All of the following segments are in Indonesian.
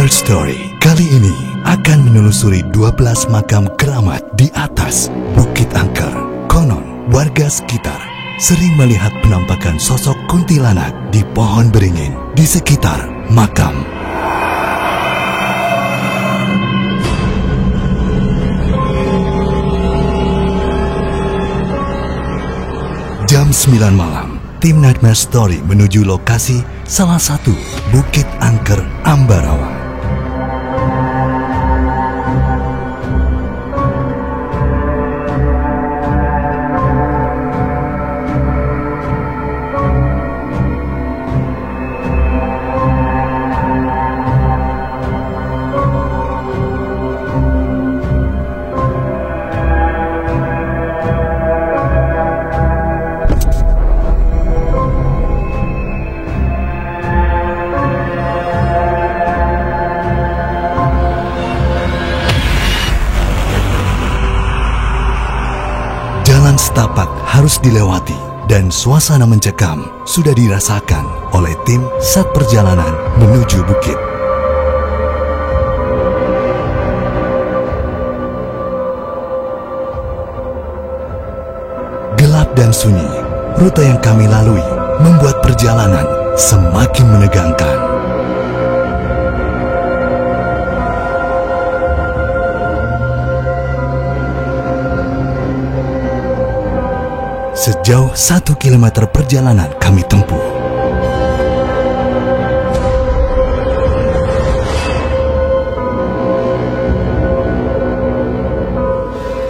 Nightmare Story kali ini akan menelusuri 12 makam keramat di atas Bukit Angker. Konon, warga sekitar sering melihat penampakan sosok kuntilanak di pohon beringin di sekitar makam. Jam 9 malam, tim Nightmare Story menuju lokasi salah satu Bukit Angker Ambarawa. Jalan setapak harus dilewati dan suasana mencekam sudah dirasakan oleh tim saat perjalanan menuju bukit. Gelap dan sunyi, rute yang kami lalui membuat perjalanan semakin menegangkan. Sejauh 1 kilometer perjalanan kami tempuh.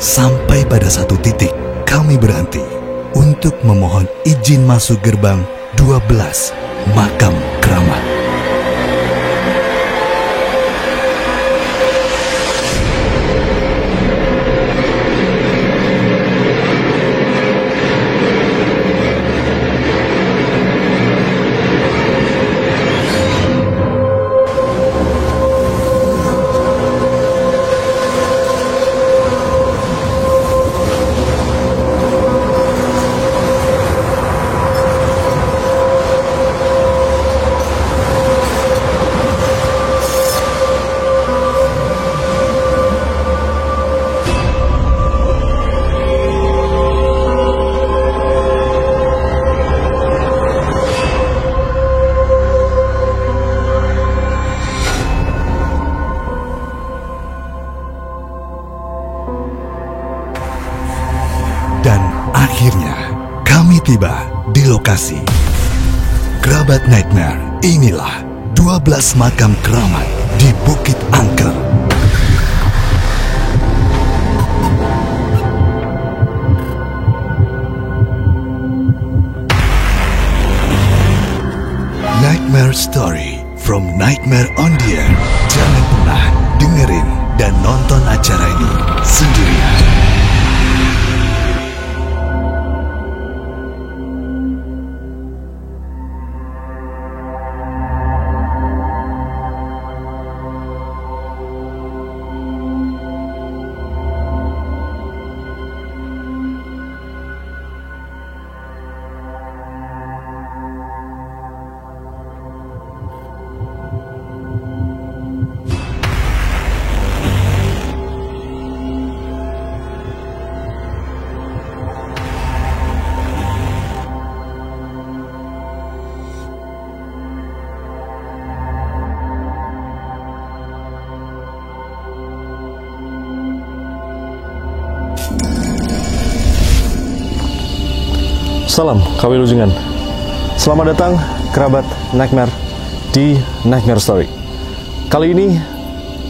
Sampai pada satu titik, kami berhenti untuk memohon izin masuk gerbang 12 makam keramat. Dan akhirnya kami tiba di lokasi. Kerabat Nightmare, inilah 12 makam keramat di Bukit Angker. Nightmare Story from Nightmare on the Air. Jangan pernah dengerin dan nonton acara ini sendirian. Salam Kawilujengan. Selamat datang kerabat Nightmare di Nightmare Story. Kali ini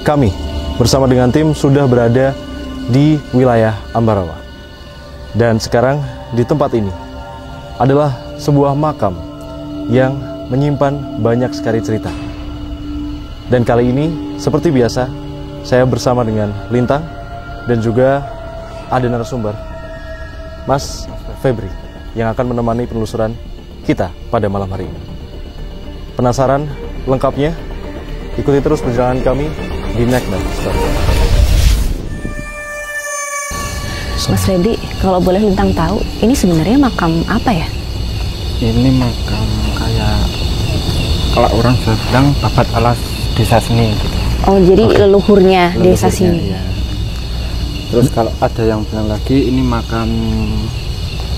kami bersama dengan tim sudah berada di wilayah Ambarawa. Dan sekarang di tempat ini adalah sebuah makam yang menyimpan banyak sekali cerita. Dan kali ini seperti biasa saya bersama dengan Lintang dan juga ada narasumber Mas Febri yang akan menemani penelusuran kita pada malam hari ini. Penasaran lengkapnya? Ikuti terus perjalanan kami di Nightmare Story. Mas Febri, kalau boleh Lintang tahu, ini sebenarnya makam apa ya? Ini makam kayak kalau orang sudah bilang babat alas desa sini gitu. Oh, jadi leluhurnya desa Leluhurnya, sini. iya. Terus kalau ada yang bilang lagi ini makam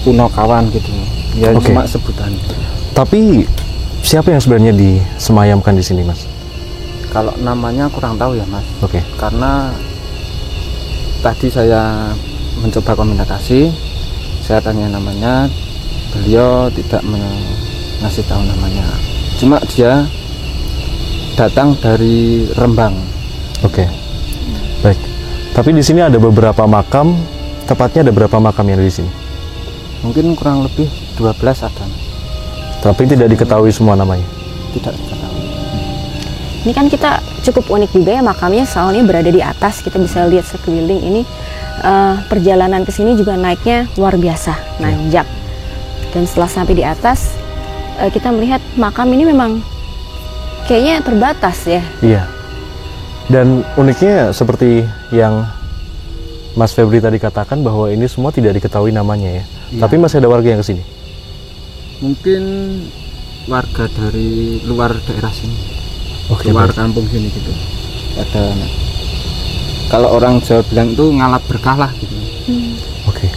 Punokawan gitu. Ya Oke. cuma sebutan. Tapi siapa yang sebenarnya disemayamkan di sini, Mas? Kalau namanya kurang tahu ya Mas. Oke. Karena tadi saya mencoba komunikasi, saya tanya namanya, beliau tidak ngasih tahu namanya. Cuma dia datang dari Rembang. Oke. Baik. Tapi di sini ada beberapa makam, tepatnya ada berapa makam yang ada di sini? Mungkin kurang lebih 12 ada. Tapi tidak diketahui semua namanya. Tidak diketahui. Ini kan kita cukup unik juga ya makamnya, soalnya berada di atas, kita bisa lihat sekeliling ini. Perjalanan ke sini juga naiknya luar biasa, nanjak. Dan setelah sampai di atas, kita melihat makam ini memang kayaknya terbatas ya. Iya. Dan uniknya seperti yang Mas Febri tadi katakan bahwa ini semua tidak diketahui namanya ya. Iya. Tapi masih ada warga yang kesini. Mungkin warga dari luar daerah sini, Oke. luar Baik. kampung sini gitu. Ada, kalau orang Jawa bilang itu ngalap berkah lah gitu. Oke.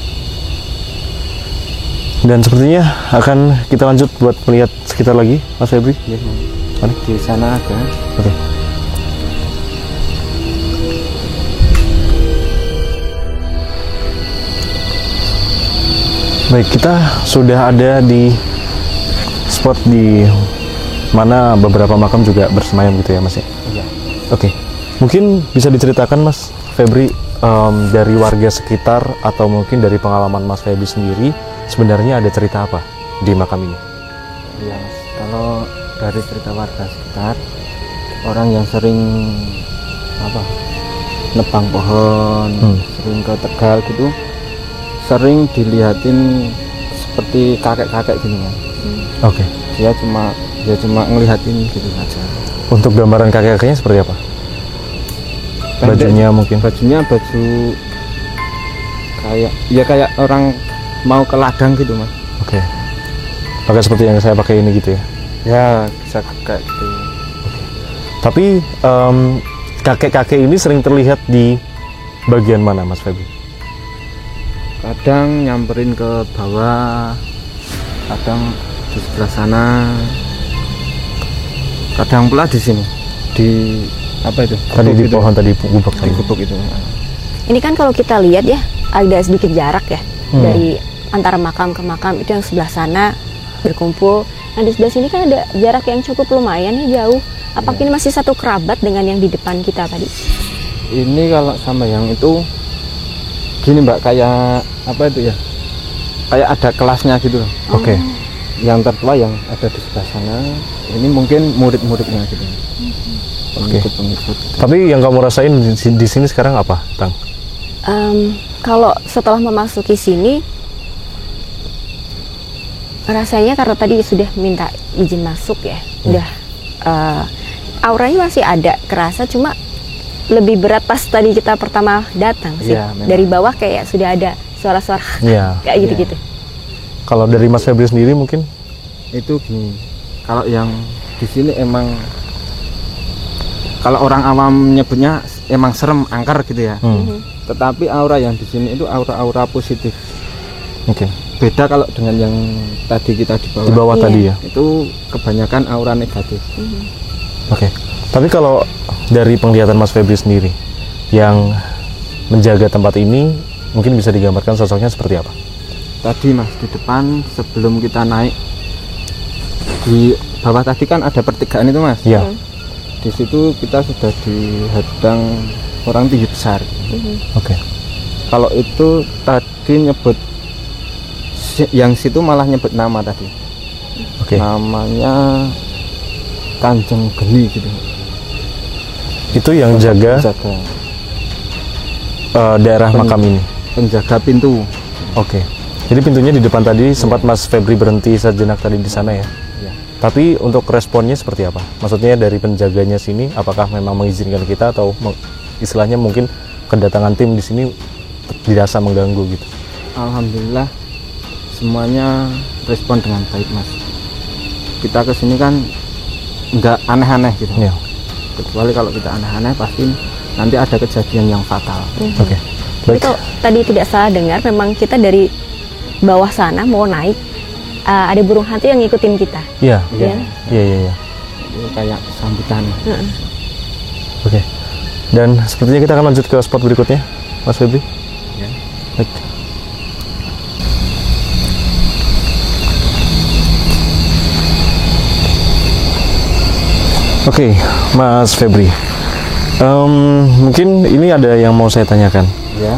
Dan sepertinya akan kita lanjut buat melihat sekitar lagi, Mas Febri. Ya, Mari. di sana ada. Oke. Baik, kita sudah ada di spot di mana beberapa makam juga bersemayam gitu ya, Mas ya. Iya. Oke. Mungkin bisa diceritakan Mas Febri dari warga sekitar atau mungkin dari pengalaman Mas Febri sendiri sebenarnya ada cerita apa di makam ini? Iya, Mas. Kalau dari cerita warga sekitar, orang yang sering nebang pohon, sering ke Tegal gitu, sering dilihatin seperti kakek-kakek gini kan. Oke. Dia cuma ngelihatin gitu aja. Untuk gambaran kakek-kakeknya seperti apa? Bajunya mungkin. Bajunya baju kayak orang mau ke ladang gitu Mas. Oke. Pakai seperti yang saya pakai ini gitu ya. Ya bisa kayak gitu. Tapi kakek-kakek ini sering terlihat di bagian mana, Mas Febri? Kadang nyamperin ke bawah, kadang di sebelah sana, kadang pula di sini, di apa itu? Tadi Gubuk di itu. pohon tadi gubuk Di tadi. gubuk itu. Ini kan kalau kita lihat ya, ada sedikit jarak ya dari antara makam ke makam, itu yang sebelah sana berkumpul. Nah di sebelah sini kan ada jarak yang cukup lumayan ya, jauh. Apakah ini masih satu kerabat dengan yang di depan kita tadi? Ini kalau sama yang itu gini Mbak, kayak apa itu ya? Kayak ada kelasnya gitu loh. Oke. Yang tertua yang ada di sebelah sana, ini mungkin murid-muridnya gitu. Pengikut-pengikut. Tapi yang kamu rasain di sini sekarang apa, Tang? Kalau setelah memasuki sini, rasanya karena tadi sudah minta izin masuk ya, udah auranya masih ada kerasa, cuma lebih berat pas tadi kita pertama datang sih. Iya, memang. Dari bawah kayak sudah ada suara-suara Iya. kayak gitu-gitu. Kalau dari Mas Febri sendiri mungkin? Itu gini, kalau yang di sini emang kalau orang awam nyebutnya emang serem, angker gitu ya. Tetapi aura yang di sini itu aura-aura positif. Oke. Beda kalau dengan yang tadi kita di bawah. Di bawah Iya. tadi ya. Itu kebanyakan aura negatif. Oke. Tapi kalau dari penglihatan Mas Febri sendiri yang menjaga tempat ini, mungkin bisa digambarkan sosoknya seperti apa? Tadi Mas, di depan sebelum kita naik di bawah tadi kan ada pertigaan itu Mas. Iya. Di situ kita sudah dihadang orang tinggi besar. Oke. Kalau itu tadi nyebut yang situ malah nyebut nama tadi. Oke. Namanya Kanjeng Geni gitu. Itu yang jaga Penjaga, daerah makam ini. penjaga pintu. Oke. Jadi pintunya di depan tadi sempat Mas Febri berhenti sejenak tadi di sana ya. Ya. Tapi untuk responnya seperti apa? Maksudnya dari penjaganya sini, apakah memang mengizinkan kita atau istilahnya mungkin kedatangan tim di sini dirasa mengganggu gitu? Alhamdulillah semuanya respon dengan baik Mas. Kita kesini kan nggak aneh-aneh gitu. Ya. kecuali kalau kita aneh-aneh pasti nanti ada kejadian yang fatal. Oke. Tapi Baik. kalau tadi tidak salah dengar, memang kita dari bawah sana mau naik, ada burung hantu yang ngikutin kita. Iya. Ya. Iya. Itu kayak sambutan. Oke. Dan sepertinya kita akan lanjut ke spot berikutnya, Mas Febri. Ya. Baik. Oke, Mas Febri. Mungkin ini ada yang mau saya tanyakan. Ya.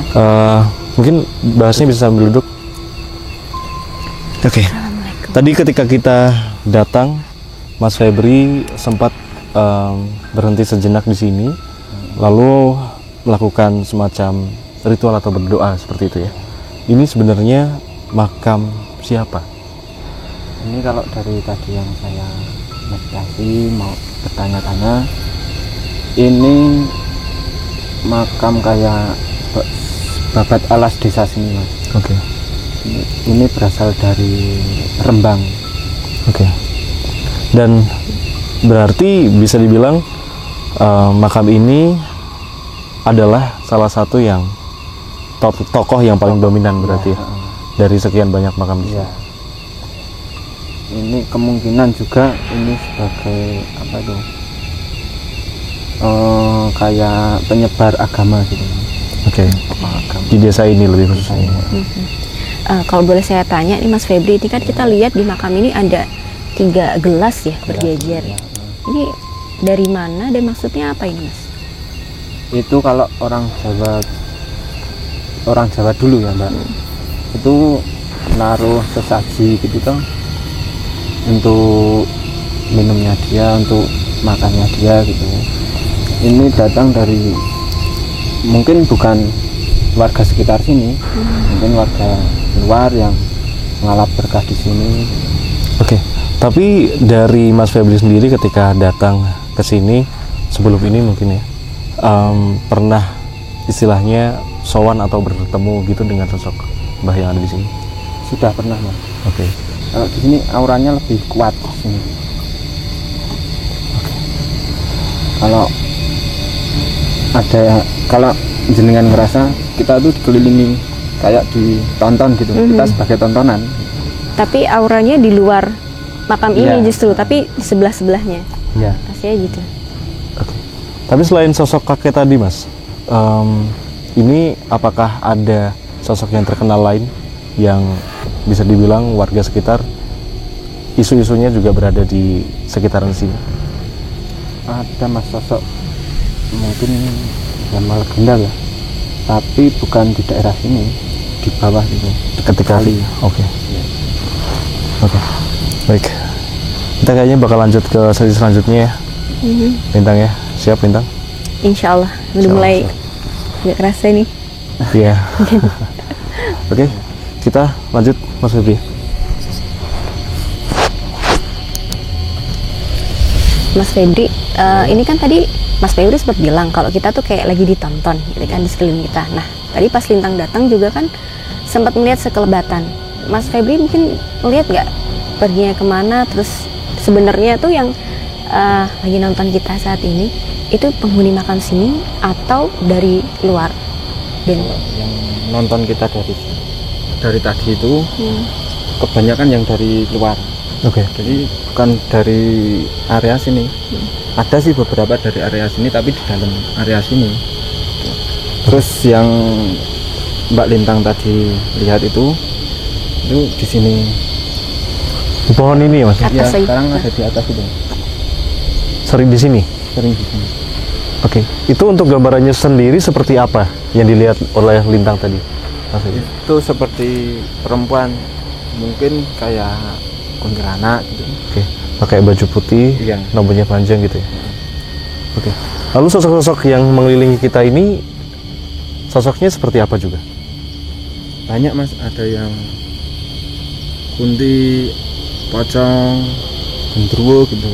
Mungkin bahasnya bisa sambil duduk. Oke. Tadi ketika kita datang, Mas Febri sempat berhenti sejenak di sini, lalu melakukan semacam ritual atau berdoa seperti itu ya. Ini sebenarnya makam siapa? Ini kalau dari tadi yang saya meditasi mau bertanya-tanya, ini makam kayak babat alas desa sini, Mas. Oke. Ini berasal dari Rembang. Oke. Dan berarti bisa dibilang makam ini adalah salah satu yang tokoh yang paling dominan berarti ya, dari sekian banyak makam di sini. Ya. Ini kemungkinan juga ini sebagai apa tuh? Kayak penyebar agama gitu. Oke. Tokoh agama. Di desa ini lebih khususnya. Kalau boleh saya tanya nih Mas Febri, ini kan kita lihat di makam ini ada 3 gelas ya berjejer. Ini dari mana dan maksudnya apa ini, Mas? Itu kalau orang Jawa dulu ya, Mbak. Itu naruh sesaji gitu toh, untuk minumnya dia, untuk makannya dia gitu. Ini datang dari mungkin bukan warga sekitar sini, mungkin warga luar yang mengalap berkah di sini. Oke. Tapi dari Mas Febri sendiri ketika datang ke sini sebelum ini mungkin ya, pernah istilahnya sowan atau bertemu gitu dengan sosok Mbah yang ada di sini? Sudah pernah, Mas. Oke. Kalau di sini auranya lebih kuat di sini. Kalau ada, kalau jenengan ngerasa kita tuh dikelilingi kayak ditonton gitu, kita sebagai tontonan. Tapi auranya di luar makam ini Iya. justru, tapi di sebelah-sebelahnya. Ya. Rasanya gitu. Oke. Tapi selain sosok kakek tadi, Mas, ini apakah ada sosok yang terkenal lain yang bisa dibilang warga sekitar isu-isunya juga berada di sekitaran sini? Ada, Mas, sosok mungkin nama legenda ya, tapi bukan di daerah sini, di bawah itu, Ketika kali. Oke. Oke. Baik. Kita kayaknya bakal lanjut ke sesi selanjutnya ya. Bintang ya. Siap, Bintang? Insya Allah udah mulai nggak kerasa nih. Iya. Oke. Kita lanjut, Mas Febri. Mas Febri, ini kan tadi Mas Febri sempat bilang kalau kita tuh kayak lagi ditonton gitu kan di sekeliling kita. Nah, tadi pas Lintang datang juga kan sempat melihat sekelebatan. Mas Febri mungkin melihat nggak perginya kemana, terus sebenarnya tuh yang lagi nonton kita saat ini itu penghuni makam sini atau dari luar? Dan Yang nonton kita dari tadi itu kebanyakan yang dari luar. Oke. Jadi bukan dari area sini. Ada sih beberapa dari area sini, tapi di dalam area sini. Terus yang Mbak Lintang tadi lihat itu di sini. Di pohon ini ya, Mas? Atas Ya, lagi. sekarang ada di atas itu. Sering di sini. Sering di sini. Oke. Itu untuk gambarannya sendiri seperti apa yang dilihat oleh Lintang tadi, Mas Febri? Itu seperti perempuan, mungkin kayak kuntilanak gitu. Oke. Pakai baju putih, Iya. rambutnya panjang gitu ya. Oke. Lalu sosok-sosok yang mengelilingi kita ini sosoknya seperti apa juga? Banyak, Mas, ada yang kunti, pocong, gendruwo gitu.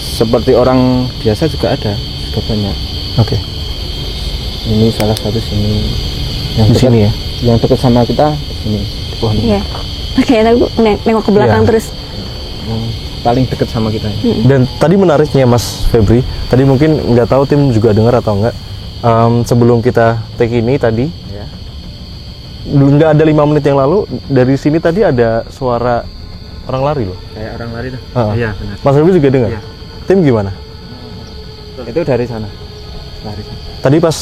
Seperti orang biasa juga ada, juga banyak. Oke. Ini salah satu sini. Di sini ya. Yang dekat sama kita di sini, di pohon ini. iya, kayak aku nengok ke belakang Iya. terus. paling dekat sama kita. Dan tadi menariknya Mas Febri, tadi mungkin nggak tahu tim juga dengar atau enggak, sebelum kita take ini tadi, Ya. nggak ada 5 menit yang lalu, dari sini tadi ada suara orang lari loh. Kayak orang lari tuh. Ah. Iya benar. Mas Febri juga dengar? Iya. Tim gimana? Itu dari sana. Lari. Tadi pas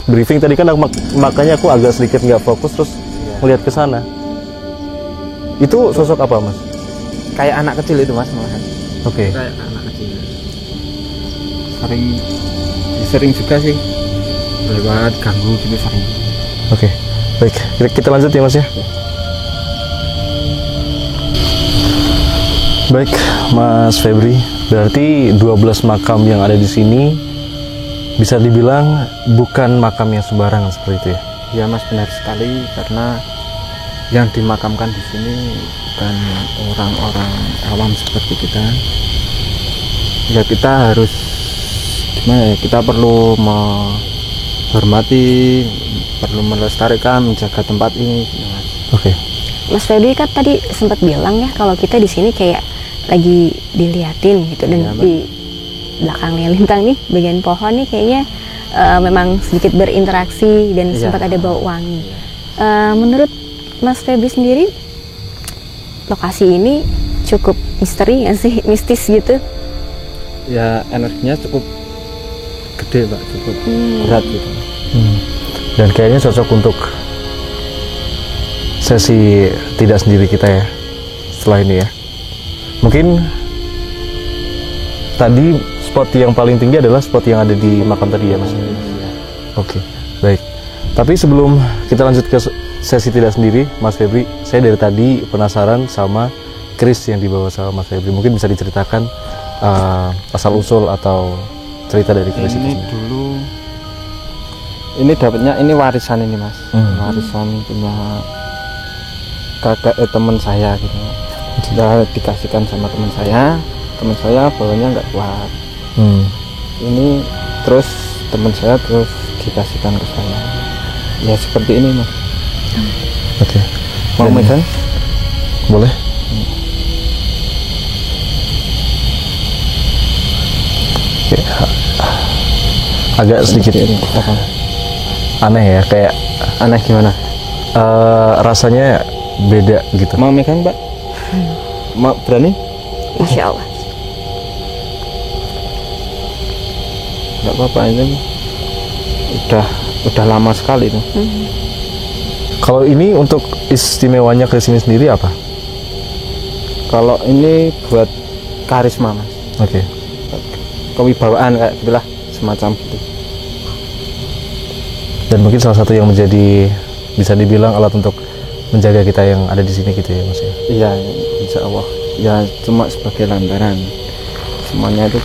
briefing tadi kan makanya aku agak sedikit nggak fokus terus melihat ke sana. Itu sosok apa Mas? Kayak anak kecil itu Mas malahan. Oke. Kayak anak kecil. Sering juga sih lewat ganggu gitu sering. Oke. Baik, kita lanjut ya Mas ya. Baik, Mas Febri, berarti 12 makam yang ada di sini bisa dibilang bukan makam yang sembarangan seperti itu ya? Ya Mas benar sekali, karena yang dimakamkan di sini bukan orang-orang awam seperti kita. Ya kita harus gimana ya? Kita perlu menghormati, perlu melestarikan, menjaga tempat ini. Mas. Oke. Mas Febri kan tadi sempat bilang ya kalau kita di sini kayak lagi diliatin gitu, dan Ya, Mbak. di belakangnya Lintang nih bagian pohon nih kayaknya memang sedikit berinteraksi dan Iya. sempat ada bau wangi. Menurut Mas Febri sendiri lokasi ini cukup misteri nggak sih, mistis gitu? Ya energinya cukup gede Pak, cukup berat gitu. Dan kayaknya cocok untuk sesi tidak sendiri kita ya setelah ini ya. Mungkin tadi spot yang paling tinggi adalah spot yang ada di makam tadi ya Mas. Oke, baik. Tapi sebelum kita lanjut ke sesi tidak sendiri, Mas Febri, saya dari tadi penasaran sama keris yang dibawa sama Mas Febri. Mungkin bisa diceritakan asal usul atau cerita dari keris itu Ini sendiri. dulu, ini dapatnya ini warisan ini Mas, warisan punya kakak teman saya gitu. Sudah dikasihkan sama teman saya bawanya nggak kuat. Ini terus teman saya terus dikasihkan ke saya. Ya seperti ini Mas. Oke. Mau Dan- megang? Boleh? Oke. Agak sedikit Apa? aneh ya, kayak Aneh gimana? rasanya beda gitu. Mau megang Pak? Mau berani? Insya Allah. Nggak apa-apa, ini udah lama sekali tuh. Kalau ini untuk istimewanya keris ini sendiri apa? Kalau ini buat karisma Mas, Oke. kewibawaan kayak gitulah, semacam gitu. Dan mungkin salah satu yang menjadi bisa dibilang alat untuk menjaga kita yang ada di sini gitu ya Mas ya. Iya, insya Allah. Ya cuma sebagai lantaran. Semuanya itu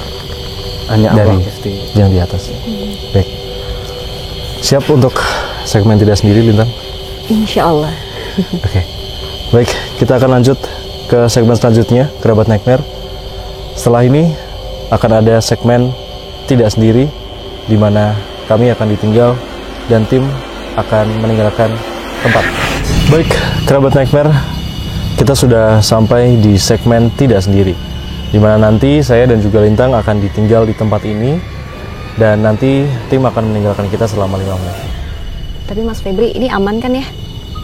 hanya Dari Allah pasti. yang di atas. Baik. Siap untuk segmen tidak sendiri Lintang? Insya Allah. Oke. Baik, kita akan lanjut ke segmen selanjutnya, Kerabat Nightmare. Setelah ini akan ada segmen tidak sendiri di mana kami akan ditinggal dan tim akan meninggalkan tempat. Baik, Kerabat Nightmare, kita sudah sampai di segmen tidak sendiri, di mana nanti saya dan juga Lintang akan ditinggal di tempat ini dan nanti tim akan meninggalkan kita selama 5 menit. Tapi Mas Febri ini aman kan ya?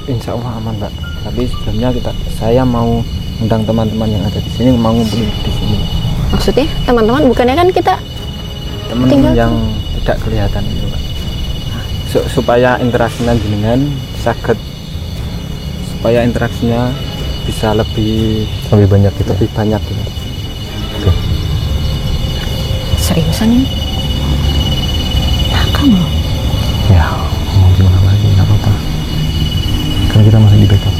Insya Allah aman Mbak. Tapi sebelumnya saya mau undang teman-teman yang ada di sini, mau ngumpulin di sini. Maksudnya teman-teman, bukannya kan kita Teman Tinggal- yang tidak kelihatan itu Mbak. Supaya interaksinya jenengan sakit, supaya interaksinya bisa lebih Lebih banyak gitu. banyak gitu. seriusan ini? Nakal loh. Ya, mau gimana lagi, nggak apa-apa. Kan kita masih di backup.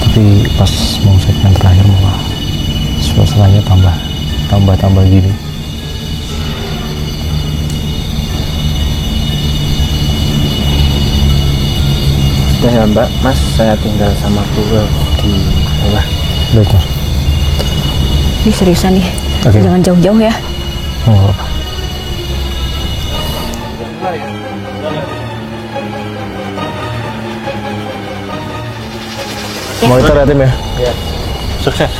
Tapi pas mau segmen terakhir malah suasananya tambah gini. Sudah ya Mbak, Mas, saya tinggal sama keluarga di bawah. Baik Mas. Ini seriusan nih. Oke. Jangan jauh-jauh ya. Oh, nggak apa-apa. Monitor ya tim ya. Ya. Sukses.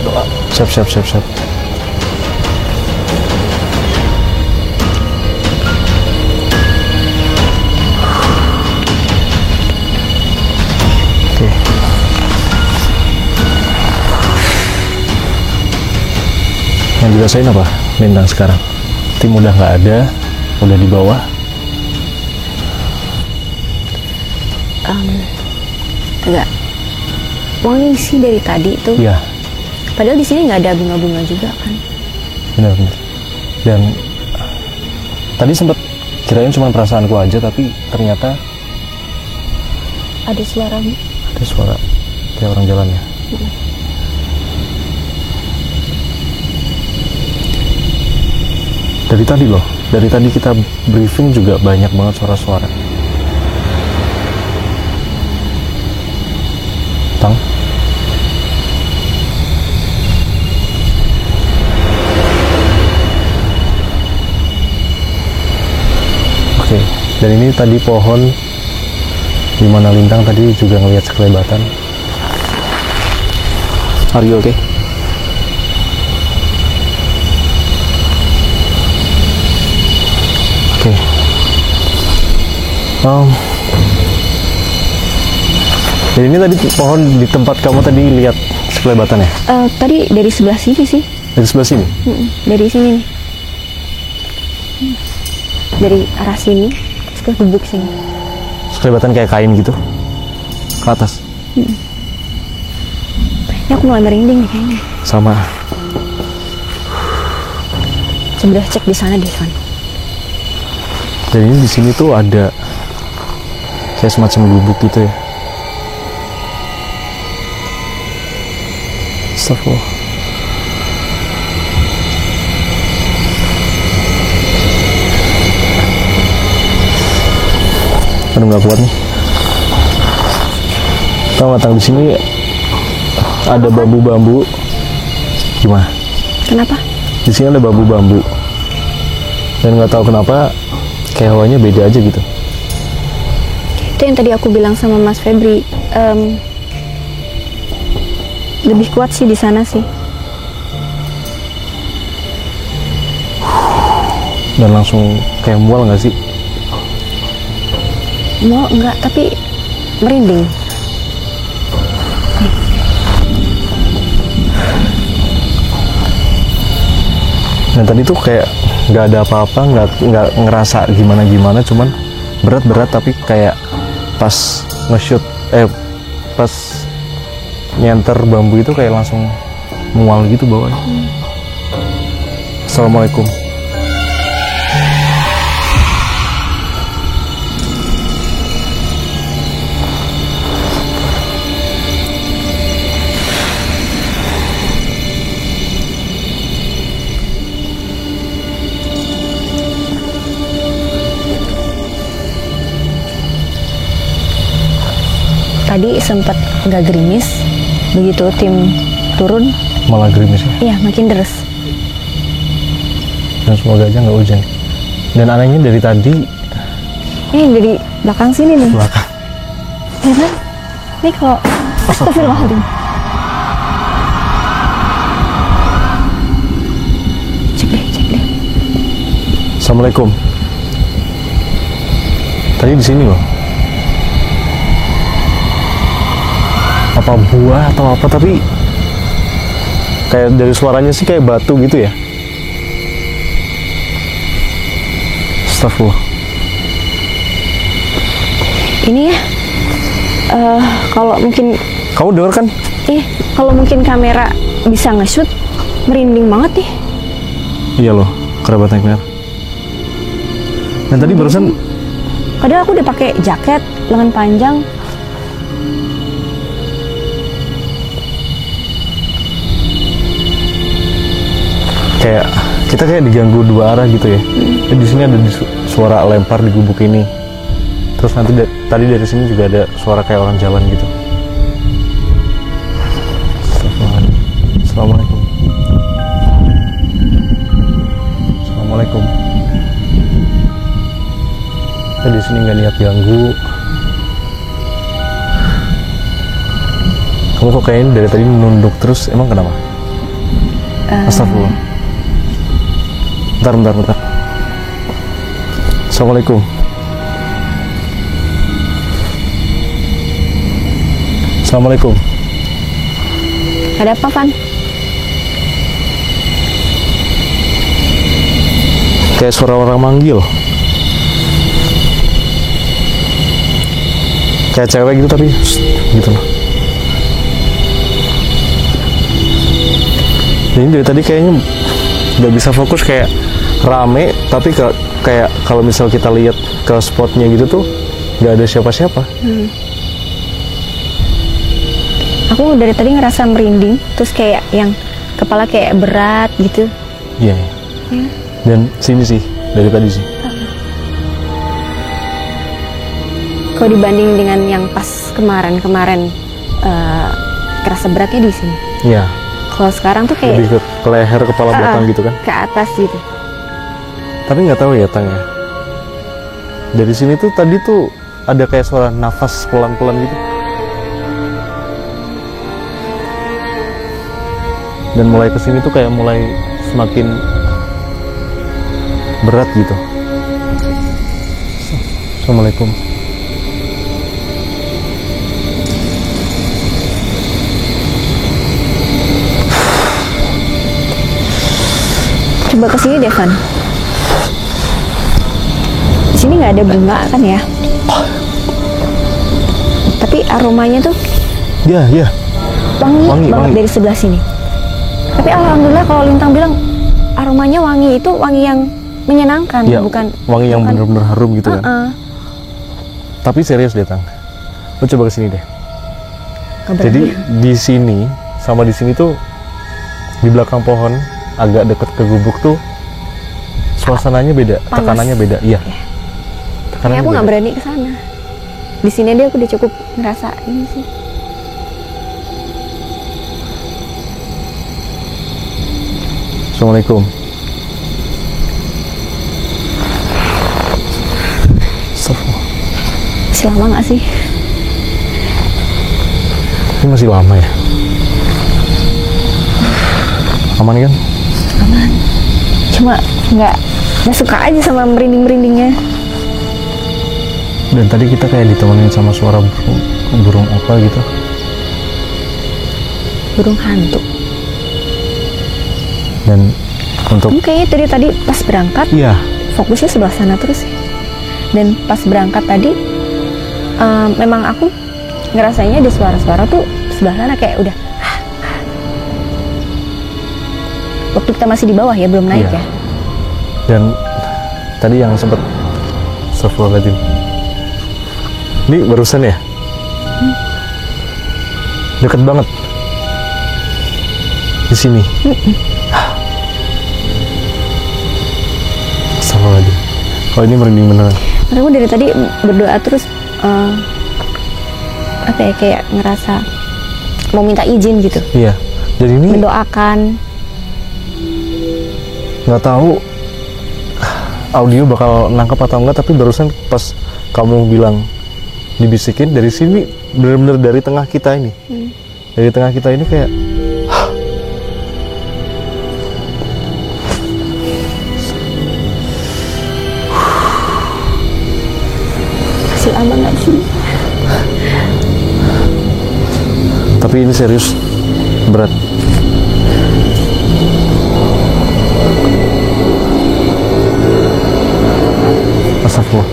Doa. Siap. Oke. Yang dirasain apa Lintang sekarang? Tim udah nggak ada, udah di bawah. Agak wangi sih dari tadi tuh. Iya, Padahal di sini nggak ada bunga-bunga juga kan. benar. Dan tadi sempat kirain cuma perasaanku aja, tapi ternyata Ada suara ada suara kayak orang jalan ya. Dari tadi loh, dari tadi kita briefing juga banyak banget suara-suara. Tang? Oke, dan ini tadi pohon di mana Lintang tadi juga ngelihat sekelebatan. Are you okay? Oke. Jadi ini tadi pohon di tempat kamu tadi lihat sekelebatan ya? Tadi dari sebelah sini sih. Dari sebelah sini? Dari sini nih. Dari arah sini terus ke gubuk sini. Sekelebatan kayak kain gitu? Ke atas? Ini aku mulai merinding nih kayaknya. Sama. Coba cek di sana deh, Van. Dan ini di sini tuh ada kayak semacam gubuk gitu ya. Astagfirullah. Aduh, nggak kuat nih. Tahu nggak, di sini ada bambu-bambu. Gimana? Kenapa? Di sini ada bambu-bambu. Dan nggak tahu kenapa kayak hawanya beda aja gitu. Itu yang tadi aku bilang sama Mas Febri. Lebih kuat sih di sana sih. Dan langsung kayak mual nggak sih? Mau enggak, tapi merinding. Dan tadi tuh kayak nggak ada apa-apa, nggak ngerasa gimana, cuman berat tapi kayak pas nge-shoot, pas nyenter bambu itu kayak langsung mual gitu bawahnya. Assalamualaikum. Tadi sempat nggak gerimis, begitu tim turun, Malah gerimis ya. iya makin deres. Dan semoga aja nggak hujan. Dan anehnya dari tadi Ini dari belakang sini nih. belakang. Ya kan? Ini kalau Astagfirullahaladzim. Cek deh. Assalamualaikum. Tadi di sini loh. Apa buah atau apa, tapi kayak dari suaranya sih kayak batu gitu ya. Astagfirullah. Ini ya, kalau mungkin, Kamu denger kan? kalau mungkin kamera bisa nge-shoot, merinding banget nih. Iya loh, kerabat nightmare. Dan tadi barusan Padahal aku udah pakai jaket lengan panjang. kayak kita kayak diganggu dua arah gitu ya. Di sini ada suara lempar di gubuk ini. Terus nanti tadi dari sini juga ada suara kayak orang jalan gitu. Assalamualaikum. Assalamualaikum. Saya di sini nggak niat ganggu. Kamu kok kayaknya dari tadi nunduk terus, emang kenapa? Astagfirullah. Bentar. Assalamualaikum. Assalamualaikum. Ada apa, Van? Kayak suara orang manggil. Kayak cewek gitu tapi gitu loh. Ini dari tadi kayaknya nggak bisa fokus, kayak rame tapi kayak kalau misal kita lihat ke spotnya gitu tuh nggak ada siapa-siapa. Aku dari tadi ngerasa merinding, terus kayak yang kepala kayak berat gitu. Iya. Dan sini sih dari tadi sih. Kalau dibanding dengan yang pas kemarin kerasa beratnya di sini. Iya. Kalau sekarang tuh kayak Lebih ke leher, kepala belakang gitu kan. ke atas gitu. Tapi nggak tahu ya Tang ya. Dari sini tuh tadi tuh ada kayak suara nafas pelan-pelan gitu. Dan mulai kesini tuh kayak mulai semakin berat gitu. Assalamualaikum. Coba kesini deh, Van. Di sini nggak ada bunga kan ya? Tapi aromanya tuh Iya. wangi banget Wangi. dari sebelah sini. Tapi alhamdulillah kalau Lintang bilang aromanya wangi, itu wangi yang menyenangkan, Iya, bukan wangi yang bukan- bener-bener harum gitu kan. Tapi Tapi serius deh Tang. Lo coba kesini deh. nggak Jadi berani. di sini sama di sini tuh di belakang pohon agak deket ke gubuk tuh suasananya beda, Panas. tekanannya beda. Iya. Kayak Tekanannya aku nggak beda. berani ke sana. Di sini dia aku udah cukup ngerasa ini sih. Assalamualaikum. Astagfirullah. Masih lama nggak sih? Ini masih lama ya? Aman kan? Cuma nggak suka aja sama merinding-merindingnya. Dan tadi kita kayak ditemenin sama suara burung apa gitu. Burung hantu. Dan untuk Kamu kayaknya dari tadi pas berangkat iya, fokusnya sebelah sana terus ya. Dan pas berangkat tadi memang aku ngerasainnya di suara-suara tuh sebelah sana kayak udah waktu kita masih di bawah ya, belum naik Iya. ya. dan tadi yang sempet Astagfirullahaladzim. Ini barusan ya? Deket banget di sini. Astagfirullahaladzim. Kalau ini merinding beneran. Makanya aku dari tadi berdoa terus apa ya, kayak ngerasa mau minta izin gitu, Iya. Dan ini mendoakan. nggak tahu audio bakal nangkep atau enggak, tapi barusan pas kamu bilang dibisikin dari sini, bener-bener dari tengah kita ini, dari tengah kita ini kayak Masih lama nggak sih? tapi ini serius berat. Astagfirullah.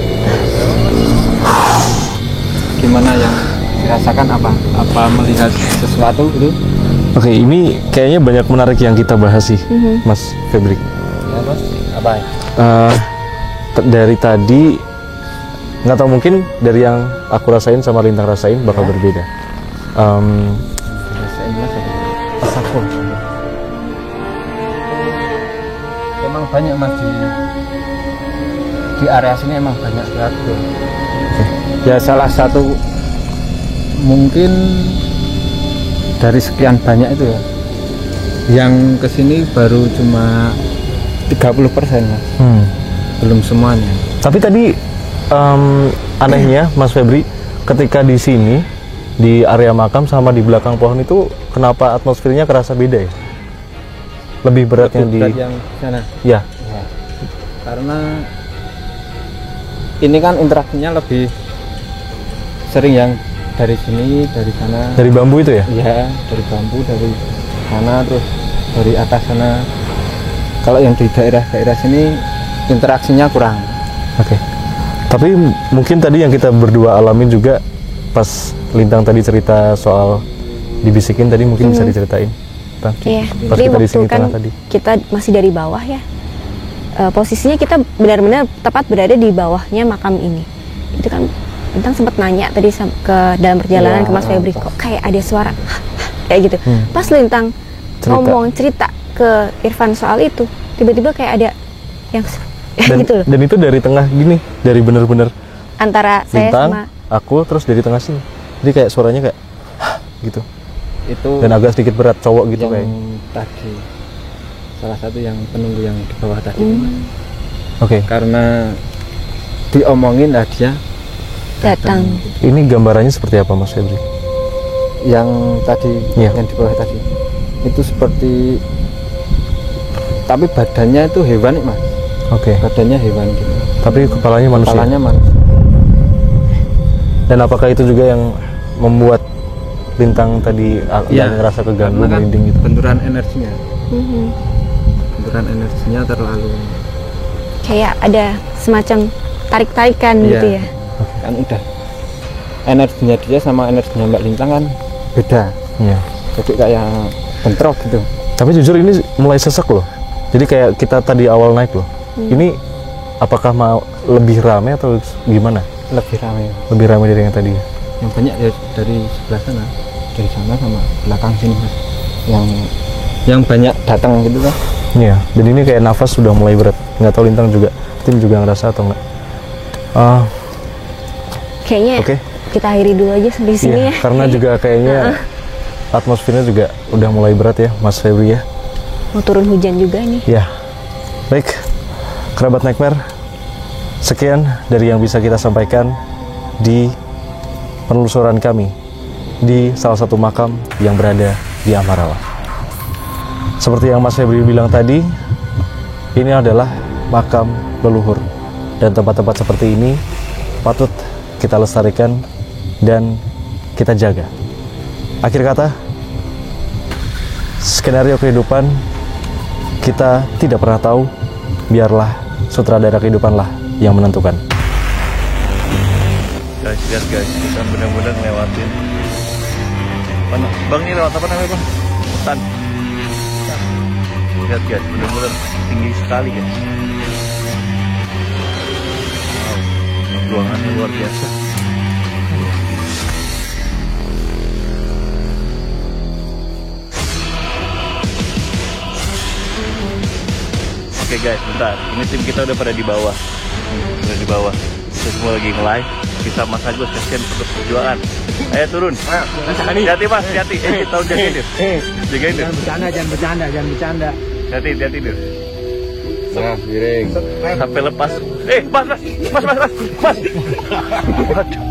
Gimana yang dirasakan, apa melihat sesuatu gitu? Oke, ini kayaknya banyak menarik yang kita bahas sih, Mas Febri. Ya Mas, apa ya? Dari tadi nggak tahu, mungkin dari yang aku rasain sama Lintang rasain bakal berbeda. Rasain Mas apa? Astagfirullah. Emang banyak Mas di area sini, emang banyak banget tuh. Ya salah satu mungkin dari sekian banyak itu ya, yang kesini baru cuma 30%, Mas. Belum semuanya. Tapi tadi anehnya Mas Febri, ketika di sini di area makam sama di belakang pohon itu kenapa atmosfernya kerasa beda ya? Lebih beratnya Lebih berat yang sana. Ya. Ya. Karena ini kan interaksinya lebih sering yang dari sini, dari sana. Dari bambu itu ya? Iya, dari bambu, dari sana, terus dari atas sana. Kalau yang di daerah-daerah sini interaksinya kurang. Oke. Tapi mungkin tadi yang kita berdua alamin juga pas Lintang tadi cerita soal dibisikin tadi, mungkin bisa diceritain. Iya, Pas jadi kita di waktu sini kan tengah tadi. kita masih dari bawah ya. Posisinya kita benar-benar tepat berada di bawahnya makam ini. Itu kan Lintang sempat nanya tadi ke dalam perjalanan Iya, ke Mas Febri, kok kayak ada suara kayak gitu. Pas Lintang ngomong cerita ke Irfan soal itu, tiba-tiba kayak ada yang gitu loh. Dan itu dari tengah gini, dari bener-bener Antara saya Lintang, sama aku, terus dari tengah sini. Jadi kayak suaranya kayak gitu. Itu Dan agak sedikit berat, cowok gitu yang kayak. tadi salah satu yang penunggu yang di bawah tadi. Oke. Karena diomongin lah dia datang. Ini gambarannya seperti apa Mas Febri? yang tadi Iya. yang di bawah tadi itu seperti, tapi badannya itu hewan Mas, Oke. badannya hewan gitu, Tapi kepalanya manusia. kepalanya manusia. Dan apakah itu juga yang membuat Lintang tadi Iya. ngerasa keganggu, Karena kan merinding gitu? benturan energinya, Mhm. benturan energinya terlalu, Kayak ada semacam tarik-tarikan Iya. gitu ya. kan udah energinya dia sama energinya Mbak Lintang kan beda, Iya. jadi kayak bentrok gitu. Tapi jujur ini mulai sesek loh. Jadi kayak kita tadi awal naik loh. Ini apakah mau lebih rame atau gimana? Lebih ramai, Lebih rame dari yang tadi? yang banyak ya dari sebelah sana, dari sana sama belakang sini Mas, yang banyak datang gitu kan. Iya. Dan ini kayak nafas sudah mulai berat. Nggak tahu Lintang juga, tim juga ngerasa atau enggak? Kayaknya Oke. kita akhiri dulu aja sampai sini Iya, ya. karena juga kayaknya atmosfernya juga udah mulai berat ya, Mas Febri ya. Mau turun hujan juga nih. Ya, baik, kerabat Nightmare, sekian dari yang bisa kita sampaikan di penelusuran kami di salah satu makam yang berada di Ambarawa. Seperti yang Mas Febri bilang tadi, ini adalah makam leluhur, dan tempat-tempat seperti ini patut kita lestarikan dan kita jaga. Akhir kata, skenario kehidupan kita tidak pernah tahu, biarlah sutradara kehidupanlah yang menentukan. Guys, lihat guys, kita benar-benar ngelewatin. Bang, ini lewat apa namanya bang? Hutan. Lihat guys, benar-benar tinggi sekali guys. Wow, ruangannya luar biasa. Oke guys, bentar. Ini tim kita udah pada di bawah. Udah di bawah. Kita semua lagi nge-live. Kita Mas Agus kasihan untuk perjuangan. Ayo turun. Hati-hati Mas, hati-hati. Kita udah jagain dia. Jagain dia. Jangan bercanda. Hati-hati dia. Nah, miring. Sampai lepas. Mas. Waduh.